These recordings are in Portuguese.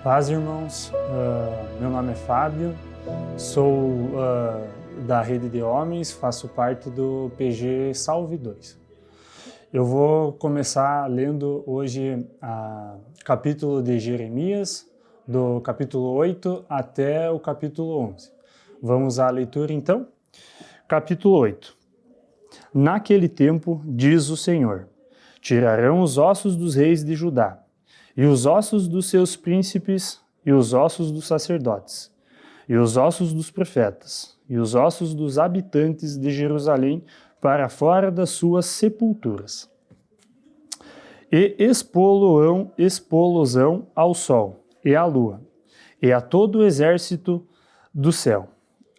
Paz, irmãos. Meu nome é Fábio, sou da Rede de Homens, faço parte do PG Salve 2. Eu vou começar lendo hoje o capítulo de Jeremias, do capítulo 8 até o capítulo 11. Vamos à leitura então? Capítulo 8. Naquele tempo, diz o Senhor, tirarão os ossos dos reis de Judá, e os ossos dos seus príncipes, e os ossos dos sacerdotes, e os ossos dos profetas, e os ossos dos habitantes de Jerusalém para fora das suas sepulturas. E expô-los-ão ao sol, e à lua, e a todo o exército do céu,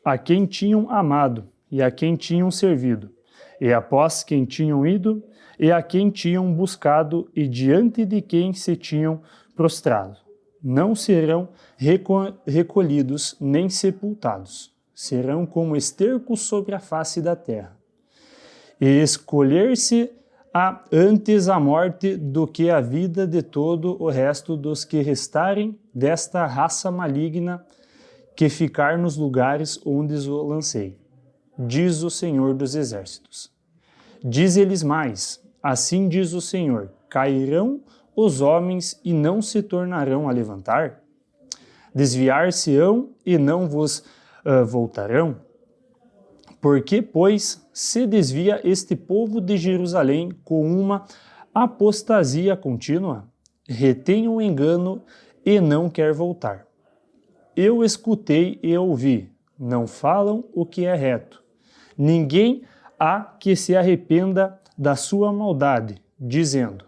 a quem tinham amado, e a quem tinham servido, e após quem tinham ido, e a quem tinham buscado e diante de quem se tinham prostrado. Não serão recolhidos nem sepultados, serão como esterco sobre a face da terra. E escolher-se-á antes a morte do que a vida de todo o resto dos que restarem desta raça maligna que ficar nos lugares onde os lancei, diz o Senhor dos Exércitos. Diz-lhes mais, assim diz o Senhor, cairão os homens e não se tornarão a levantar? Desviar-se-ão e não vos voltarão? Por que, pois, se desvia este povo de Jerusalém com uma apostasia contínua? Retém o engano e não quer voltar. Eu escutei e ouvi, não falam o que é reto. Ninguém há que se arrependa da sua maldade, dizendo,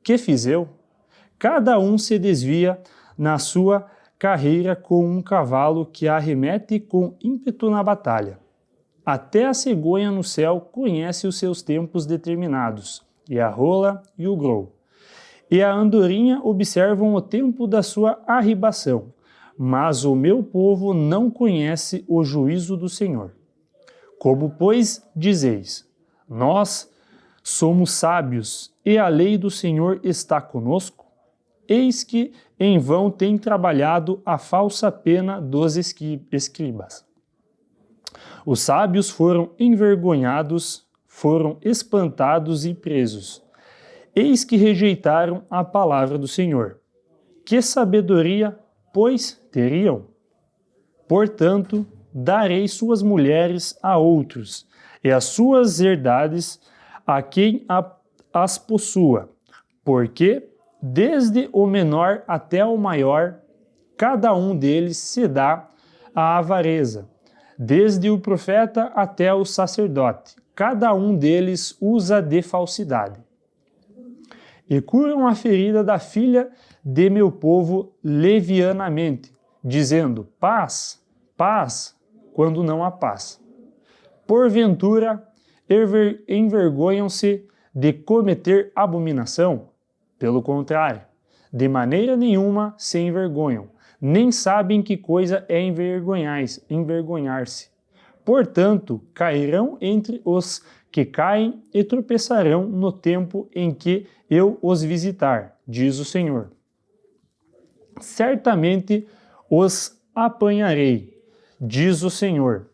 que fiz eu? Cada um se desvia na sua carreira com um cavalo que arremete com ímpeto na batalha. Até a cegonha no céu conhece os seus tempos determinados, e a rola e o grou. E a andorinha observam o tempo da sua arribação, mas o meu povo não conhece o juízo do Senhor. Como, pois, dizeis, nós somos sábios e a lei do Senhor está conosco? Eis que em vão tem trabalhado a falsa pena dos escribas. Os sábios foram envergonhados, foram espantados e presos. Eis que rejeitaram a palavra do Senhor. Que sabedoria, pois, teriam? Portanto, darei suas mulheres a outros, e as suas herdades a quem as possua, porque, desde o menor até o maior, cada um deles se dá à avareza, desde o profeta até o sacerdote, cada um deles usa de falsidade. E curam a ferida da filha de meu povo levianamente, dizendo, paz, paz, quando não há paz. Porventura, envergonham-se de cometer abominação? Pelo contrário, de maneira nenhuma se envergonham, nem sabem que coisa é envergonhar-se. Portanto, cairão entre os que caem e tropeçarão no tempo em que eu os visitar, diz o Senhor. Certamente os apanharei, diz o Senhor.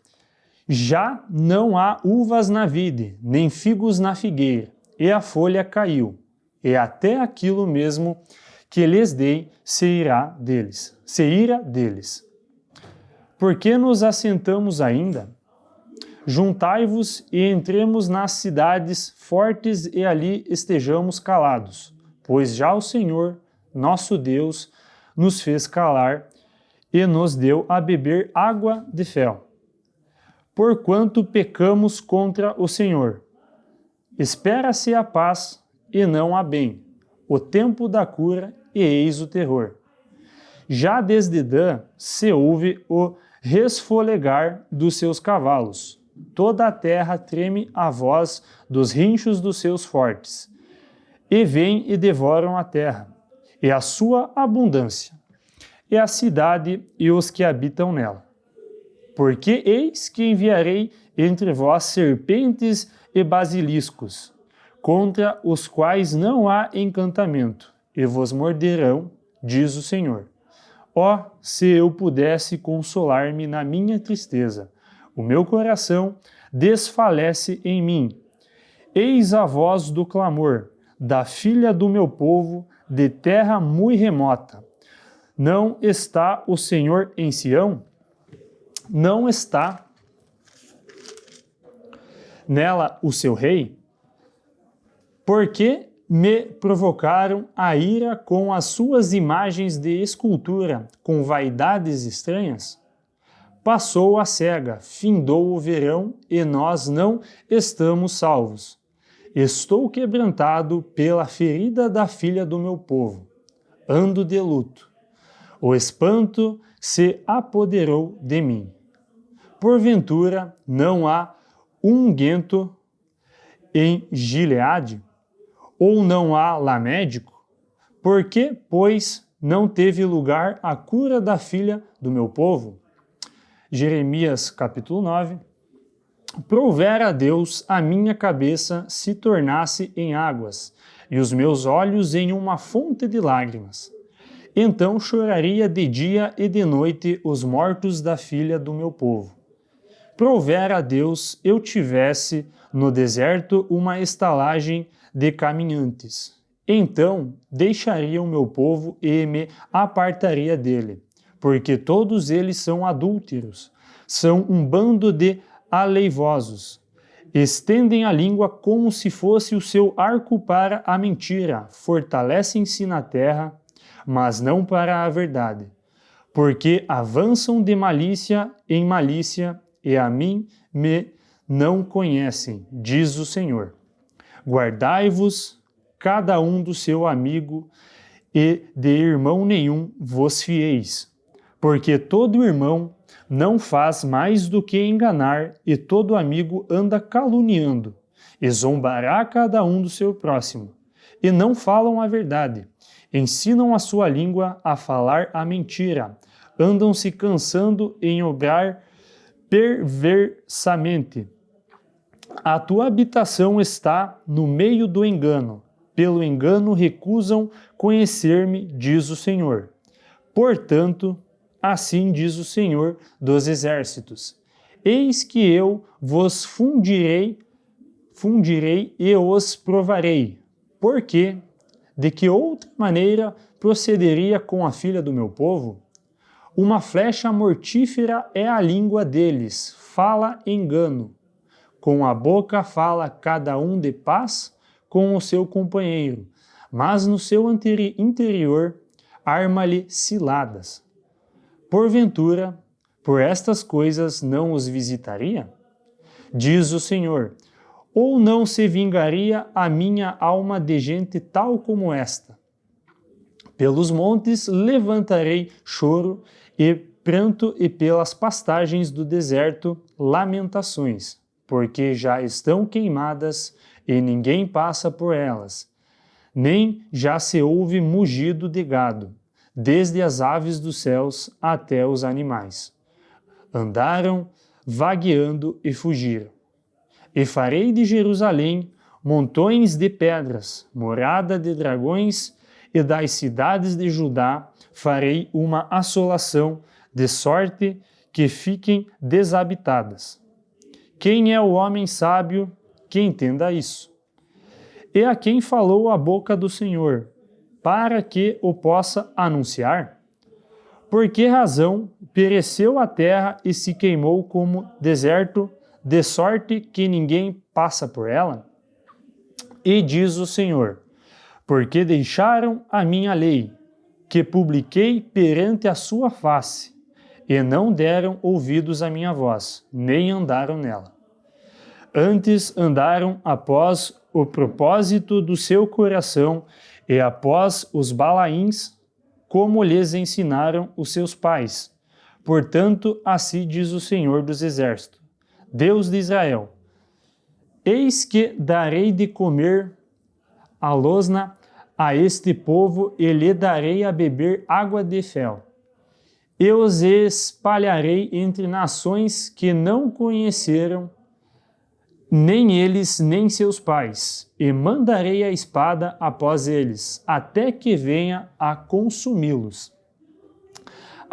Já não há uvas na vide, nem figos na figueira, e a folha caiu, e até aquilo mesmo que lhes dei se ira deles. Por que nos assentamos ainda? Juntai-vos e entremos nas cidades fortes e ali estejamos calados, pois já o Senhor, nosso Deus, nos fez calar e nos deu a beber água de fel. Porquanto pecamos contra o Senhor. Espera-se a paz e não a bem, o tempo da cura e eis o terror. Já desde Dan se ouve o resfolegar dos seus cavalos. Toda a terra treme à voz dos rinchos dos seus fortes. E vêm e devoram a terra, e a sua abundância, e a cidade e os que habitam nela. Porque eis que enviarei entre vós serpentes e basiliscos, contra os quais não há encantamento, e vos morderão, diz o Senhor. Ó, se eu pudesse consolar-me na minha tristeza, o meu coração desfalece em mim. Eis a voz do clamor, da filha do meu povo, de terra muito remota. Não está o Senhor em Sião? Não está nela o seu rei? Porque me provocaram a ira com as suas imagens de escultura, com vaidades estranhas? Passou a cega, findou o verão, e nós não estamos salvos. Estou quebrantado pela ferida da filha do meu povo. Ando de luto. O espanto se apoderou de mim. Porventura não há unguento em Gileade? Ou não há lá médico? Por que, pois, não teve lugar a cura da filha do meu povo? Jeremias capítulo 9. Provera a Deus a minha cabeça se tornasse em águas, e os meus olhos em uma fonte de lágrimas. Então choraria de dia e de noite os mortos da filha do meu povo. Provera a Deus eu tivesse no deserto uma estalagem de caminhantes. Então deixaria o meu povo e me apartaria dele, porque todos eles são adúlteros, são um bando de aleivosos. Estendem a língua como se fosse o seu arco para a mentira, fortalecem-se na terra, mas não para a verdade, porque avançam de malícia em malícia, e a mim me não conhecem, diz o Senhor. Guardai-vos cada um do seu amigo, e de irmão nenhum vos fieis, porque todo irmão não faz mais do que enganar, e todo amigo anda caluniando, e zombará cada um do seu próximo, e não falam a verdade, ensinam a sua língua a falar a mentira, andam se cansando em obrar perversamente. A tua habitação está no meio do engano. Pelo engano recusam conhecer-me, diz o Senhor. Portanto, assim diz o Senhor dos Exércitos: eis que eu vos fundirei e os provarei. Porque, de que outra maneira procederia com a filha do meu povo? Uma flecha mortífera é a língua deles, fala engano. Com a boca fala cada um de paz com o seu companheiro, mas no seu interior arma-lhe ciladas. Porventura, por estas coisas não os visitaria? Diz o Senhor: ou não se vingaria a minha alma de gente tal como esta? Pelos montes levantarei choro e pranto, e pelas pastagens do deserto lamentações, porque já estão queimadas e ninguém passa por elas, nem já se ouve mugido de gado, desde as aves dos céus até os animais. Andaram vagueando e fugiram. E farei de Jerusalém montões de pedras, morada de dragões, e das cidades de Judá farei uma assolação, de sorte que fiquem desabitadas. Quem é o homem sábio que entenda isso? E a quem falou a boca do Senhor, para que o possa anunciar? Por que razão pereceu a terra e se queimou como deserto, de sorte que ninguém passa por ela? E diz o Senhor: porque deixaram a minha lei, que publiquei perante a sua face, e não deram ouvidos à minha voz, nem andaram nela. Antes andaram após o propósito do seu coração e após os Balaíns, como lhes ensinaram os seus pais. Portanto, assim diz o Senhor dos Exércitos, Deus de Israel: eis que darei de comer a losna a este povo e lhe darei a beber água de fel. Eu os espalharei entre nações que não conheceram, nem eles, nem seus pais, e mandarei a espada após eles, até que venha a consumi-los.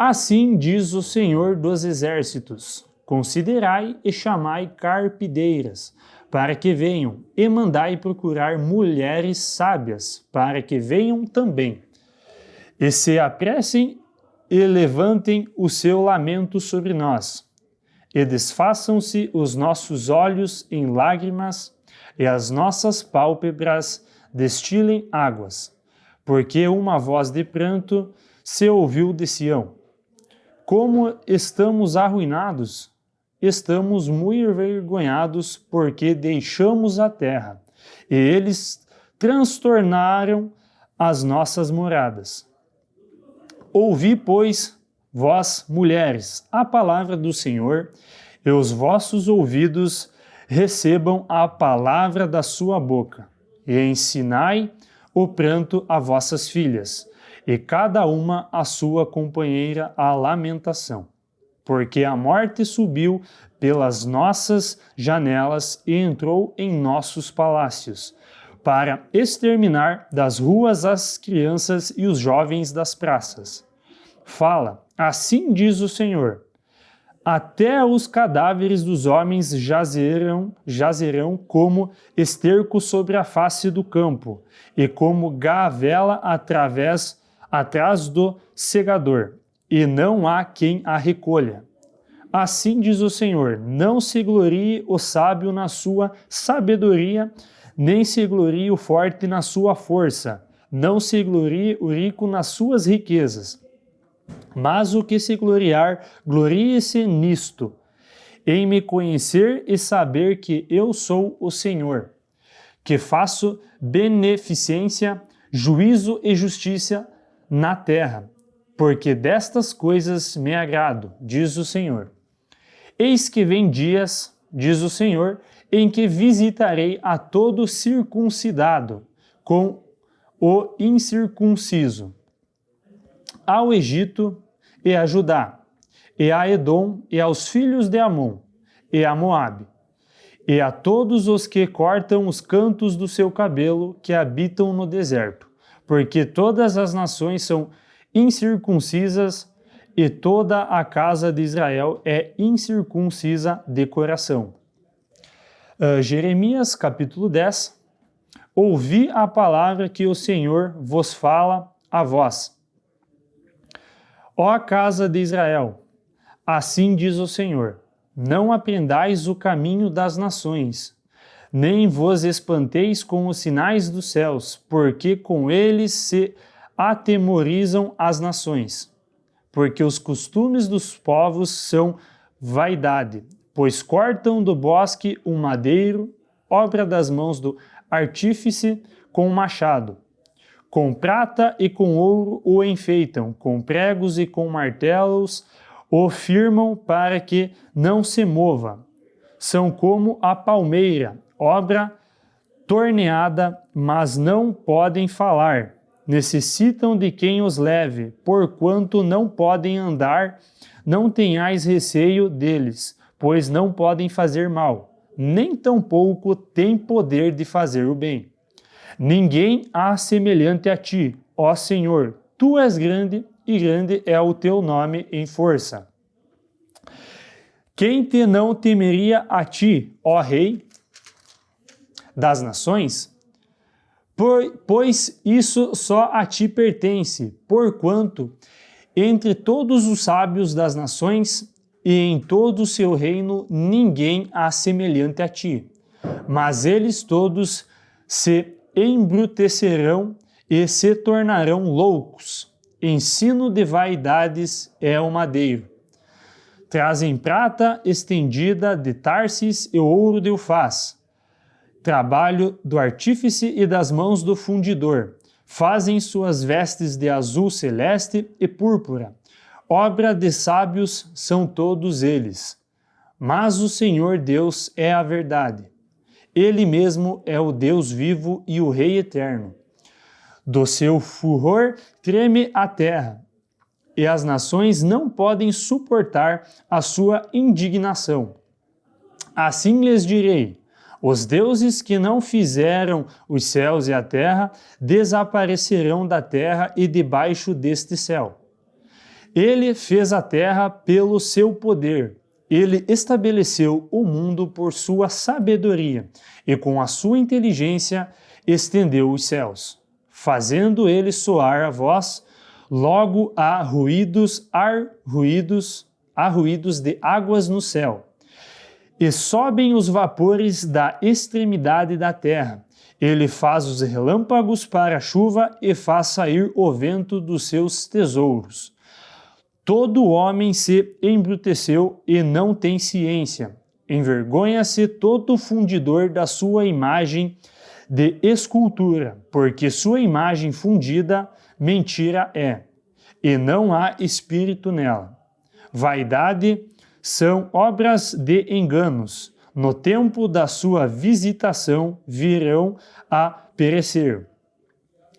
Assim diz o Senhor dos Exércitos: considerai e chamai carpideiras, para que venham, e mandai procurar mulheres sábias, para que venham também. E se apressem e levantem o seu lamento sobre nós, e desfaçam-se os nossos olhos em lágrimas, e as nossas pálpebras destilem águas, porque uma voz de pranto se ouviu de Sião. Como estamos arruinados, estamos muito envergonhados, porque deixamos a terra, e eles transtornaram as nossas moradas. Ouvi, pois, vós, mulheres, a palavra do Senhor, e os vossos ouvidos recebam a palavra da sua boca, e ensinai o pranto a vossas filhas, e cada uma a sua companheira a lamentação. Porque a morte subiu pelas nossas janelas e entrou em nossos palácios, para exterminar das ruas as crianças e os jovens das praças. Fala, assim diz o Senhor: até os cadáveres dos homens jazerão como esterco sobre a face do campo, e como gavela atrás do segador, e não há quem a recolha. Assim diz o Senhor: não se glorie o sábio na sua sabedoria, nem se glorie o forte na sua força, não se glorie o rico nas suas riquezas. Mas o que se gloriar, glorie-se nisto, em me conhecer e saber que eu sou o Senhor, que faço beneficência, juízo e justiça na terra, porque destas coisas me agrado, diz o Senhor. Eis que vem dias, diz o Senhor, em que visitarei a todo circuncidado com o incircunciso, ao Egito e a Judá, e a Edom e aos filhos de Amon, e a Moabe, e a todos os que cortam os cantos do seu cabelo, que habitam no deserto, porque todas as nações são incircuncisas, e toda a casa de Israel é incircuncisa de coração. Jeremias capítulo 10. Ouvi a palavra que o Senhor vos fala a vós. Ó casa de Israel, assim diz o Senhor: não aprendais o caminho das nações, nem vos espanteis com os sinais dos céus, porque com eles se atemorizam as nações. Porque os costumes dos povos são vaidade, pois cortam do bosque um madeiro, obra das mãos do artífice com um machado. Com prata e com ouro o enfeitam, com pregos e com martelos o firmam para que não se mova. São como a palmeira, obra torneada, mas não podem falar. Necessitam de quem os leve, porquanto não podem andar. Não tenhais receio deles, pois não podem fazer mal, nem tampouco têm poder de fazer o bem. Ninguém há semelhante a ti, ó Senhor, tu és grande, e grande é o teu nome em força. Quem te não temeria a ti, ó Rei das nações? Pois isso só a ti pertence, porquanto entre todos os sábios das nações e em todo o seu reino ninguém há semelhante a ti. Mas eles todos se embrutecerão e se tornarão loucos. Ensino de vaidades é o madeiro. Trazem prata estendida de Tarsis e ouro de Ufaz, trabalho do artífice e das mãos do fundidor. Fazem suas vestes de azul celeste e púrpura. Obra de sábios são todos eles. Mas o Senhor Deus é a verdade. Ele mesmo é o Deus vivo e o Rei eterno. Do seu furor treme a terra, e as nações não podem suportar a sua indignação. Assim lhes direi: os deuses que não fizeram os céus e a terra desaparecerão da terra e debaixo deste céu. Ele fez a terra pelo seu poder. Ele estabeleceu o mundo por sua sabedoria e com a sua inteligência estendeu os céus, fazendo ele soar a voz, logo há ruídos de águas no céu. E sobem os vapores da extremidade da terra. Ele faz os relâmpagos para a chuva e faz sair o vento dos seus tesouros. Todo homem se embruteceu e não tem ciência. Envergonha-se todo fundidor da sua imagem de escultura, porque sua imagem fundida mentira é, e não há espírito nela. Vaidade são obras de enganos. No tempo da sua visitação virão a perecer.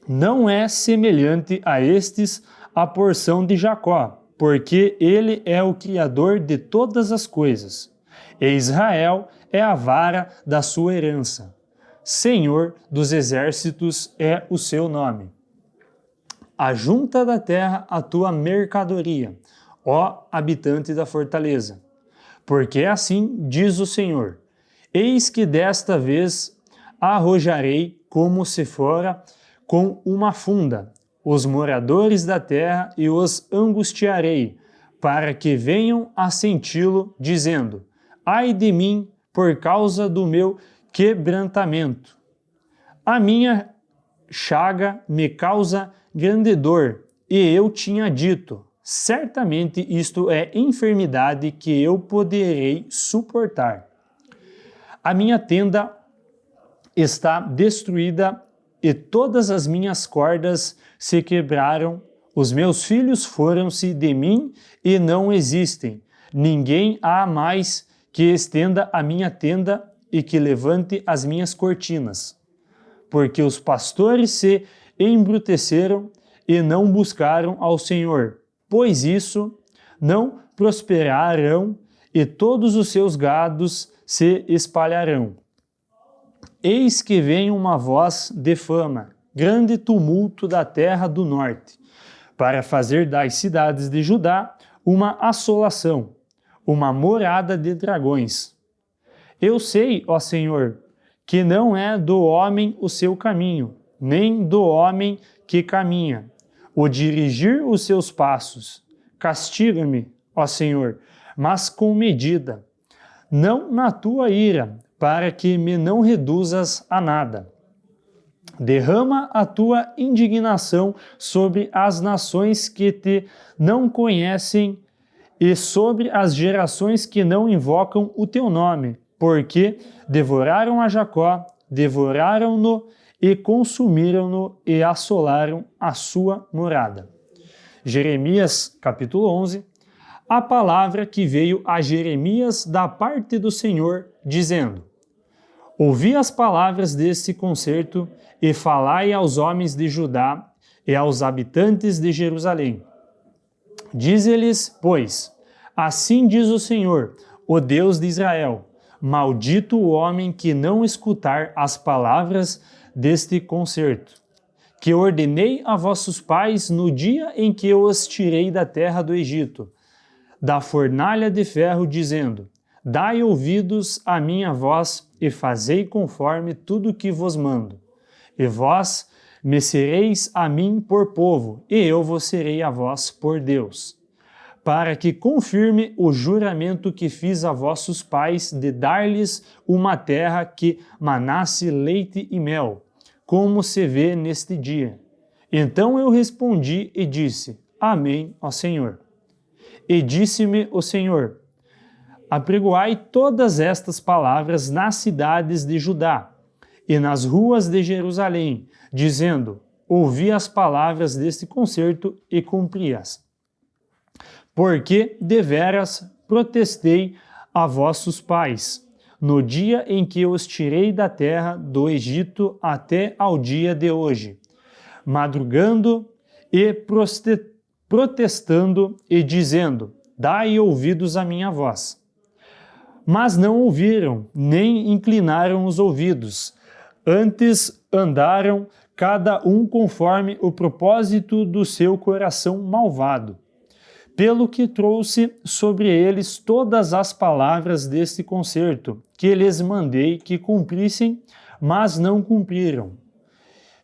Não é semelhante a estes a porção de Jacó, porque ele é o Criador de todas as coisas. E Israel é a vara da sua herança. Senhor dos exércitos é o seu nome. Ajunta da terra a tua mercadoria, ó habitante da fortaleza. Porque assim diz o Senhor: eis que desta vez arrojarei como se fora com uma funda os moradores da terra e os angustiarei, para que venham a senti-lo, dizendo: ai de mim, por causa do meu quebrantamento. A minha chaga me causa grande dor, e eu tinha dito: certamente isto é enfermidade que eu poderei suportar. A minha tenda está destruída e todas as minhas cordas se quebraram, os meus filhos foram-se de mim e não existem. Ninguém há mais que estenda a minha tenda e que levante as minhas cortinas. Porque os pastores se embruteceram e não buscaram ao Senhor, pois isso não prosperarão e todos os seus gados se espalharão. Eis que vem uma voz de fama, grande tumulto da terra do norte, para fazer das cidades de Judá uma assolação, uma morada de dragões. Eu sei, ó Senhor, que não é do homem o seu caminho, nem do homem que caminha, o dirigir os seus passos. Castiga-me, ó Senhor, mas com medida, não na tua ira, para que me não reduzas a nada. Derrama a tua indignação sobre as nações que te não conhecem e sobre as gerações que não invocam o teu nome, porque devoraram a Jacó, devoraram-no e consumiram-no e assolaram a sua morada. Jeremias, capítulo 11, a palavra que veio a Jeremias da parte do Senhor, dizendo: ouvi as palavras deste concerto e falai aos homens de Judá e aos habitantes de Jerusalém. Dize-lhes, pois, assim diz o Senhor, o Deus de Israel: maldito o homem que não escutar as palavras deste concerto, que ordenei a vossos pais no dia em que eu os tirei da terra do Egito, da fornalha de ferro, dizendo: dai ouvidos à minha voz e fazei conforme tudo que vos mando. E vós me sereis a mim por povo, e eu vos serei a vós por Deus, para que confirme o juramento que fiz a vossos pais de dar-lhes uma terra que manasse leite e mel, como se vê neste dia. Então eu respondi e disse: Amém, ó Senhor. E disse-me o Senhor: apregoai todas estas palavras nas cidades de Judá e nas ruas de Jerusalém, dizendo: ouvi as palavras deste concerto e cumpri-as. Porque deveras protestei a vossos pais, no dia em que os tirei da terra do Egito até ao dia de hoje, madrugando e protestando e dizendo: dai ouvidos à minha voz. Mas não ouviram, nem inclinaram os ouvidos. Antes andaram cada um conforme o propósito do seu coração malvado. pelo que trouxe sobre eles todas as palavras deste concerto, que lhes mandei que cumprissem, mas não cumpriram.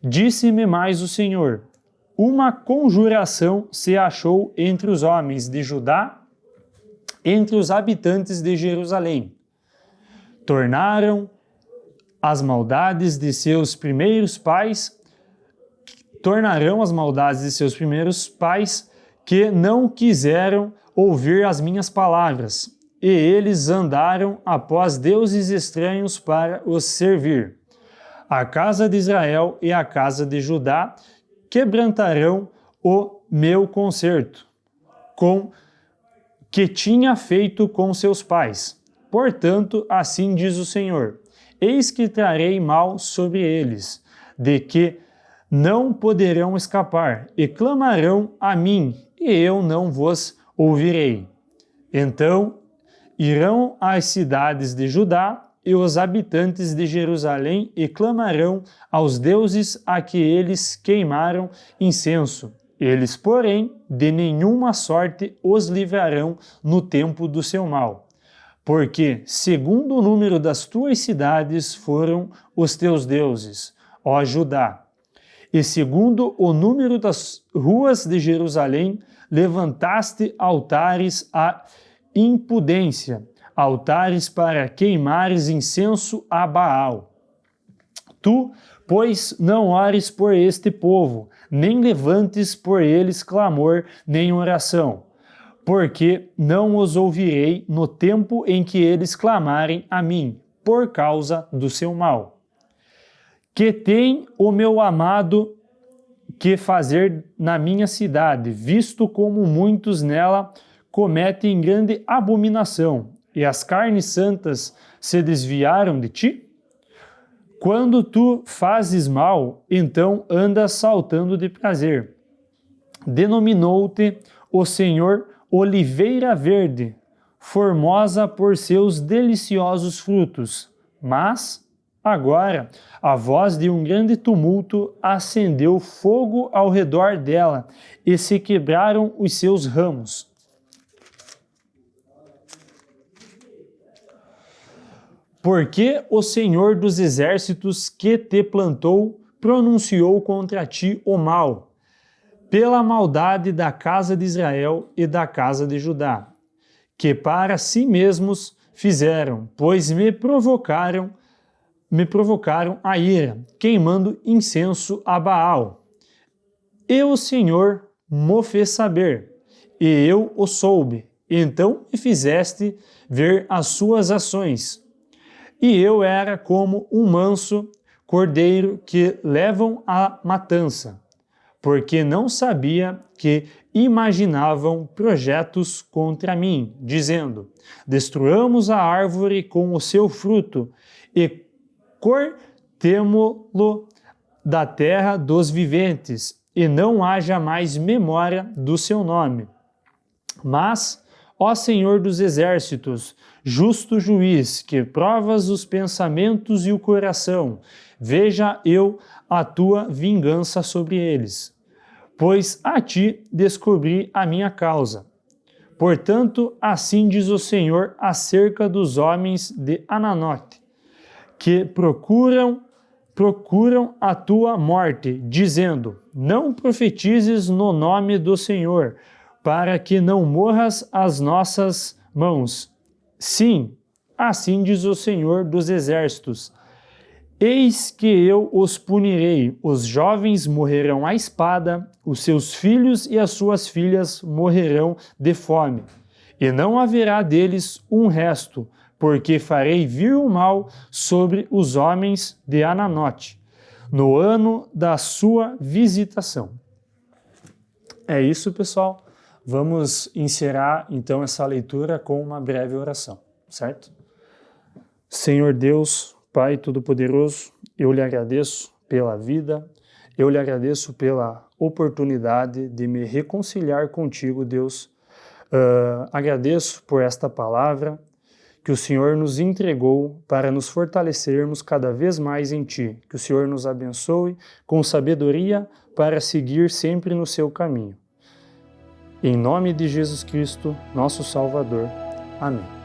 Disse-me mais o Senhor: uma conjuração se achou entre os homens de Judá, entre os habitantes de Jerusalém. Tornarão as maldades de seus primeiros pais, que não quiseram ouvir as minhas palavras, e eles andaram após deuses estranhos para os servir. A casa de Israel e a casa de Judá quebrantarão o meu concerto, que tinha feito com seus pais. Portanto, assim diz o Senhor: eis que trarei mal sobre eles, de que não poderão escapar, e clamarão a mim, e eu não vos ouvirei. Então irão às cidades de Judá e os habitantes de Jerusalém e clamarão aos deuses a que eles queimaram incenso. Eles, porém, de nenhuma sorte os livrarão no tempo do seu mal. Porque, segundo o número das tuas cidades foram os teus deuses, ó Judá, e segundo o número das ruas de Jerusalém, levantaste altares à impudência, altares para queimares incenso a Baal. Tu, pois, não ores por este povo, nem levantes por eles clamor, nem oração, porque não os ouvirei no tempo em que eles clamarem a mim, por causa do seu mal. Que tem o meu amado que fazer na minha cidade, visto como muitos nela cometem grande abominação, e as carnes santas se desviaram de ti? Quando tu fazes mal, então andas saltando de prazer. Denominou-te o Senhor oliveira verde, formosa por seus deliciosos frutos, mas agora, a voz de um grande tumulto acendeu fogo ao redor dela e se quebraram os seus ramos. Porque o Senhor dos exércitos que te plantou pronunciou contra ti o mal, pela maldade da casa de Israel e da casa de Judá, que para si mesmos fizeram, pois me provocaram a ira, queimando incenso a Baal. E o Senhor mo fez saber, e eu o soube. Então me fizeste ver as suas ações. E eu era como um manso cordeiro que levam à matança, porque não sabia que imaginavam projetos contra mim, dizendo: destruamos a árvore com o seu fruto e cortemo-lo da terra dos viventes, e não haja mais memória do seu nome. Mas, ó Senhor dos exércitos, justo juiz, que provas os pensamentos e o coração, veja eu a tua vingança sobre eles, pois a ti descobri a minha causa. Portanto, assim diz o Senhor acerca dos homens de Ananote, que procuram a tua morte, dizendo: não profetizes no nome do Senhor, para que não morras às nossas mãos. Sim, assim diz o Senhor dos exércitos: eis que eu os punirei, os jovens morrerão à espada, os seus filhos e as suas filhas morrerão de fome, e não haverá deles um resto, porque farei vir o mal sobre os homens de Ananote, no ano da sua visitação. É isso, pessoal. Vamos encerrar, então, essa leitura com uma breve oração, certo? Senhor Deus, Pai Todo-Poderoso, eu lhe agradeço pela vida, eu lhe agradeço pela oportunidade de me reconciliar contigo, Deus. Agradeço por esta palavra que o Senhor nos entregou para nos fortalecermos cada vez mais em Ti. Que o Senhor nos abençoe com sabedoria para seguir sempre no seu caminho. Em nome de Jesus Cristo, nosso Salvador. Amém.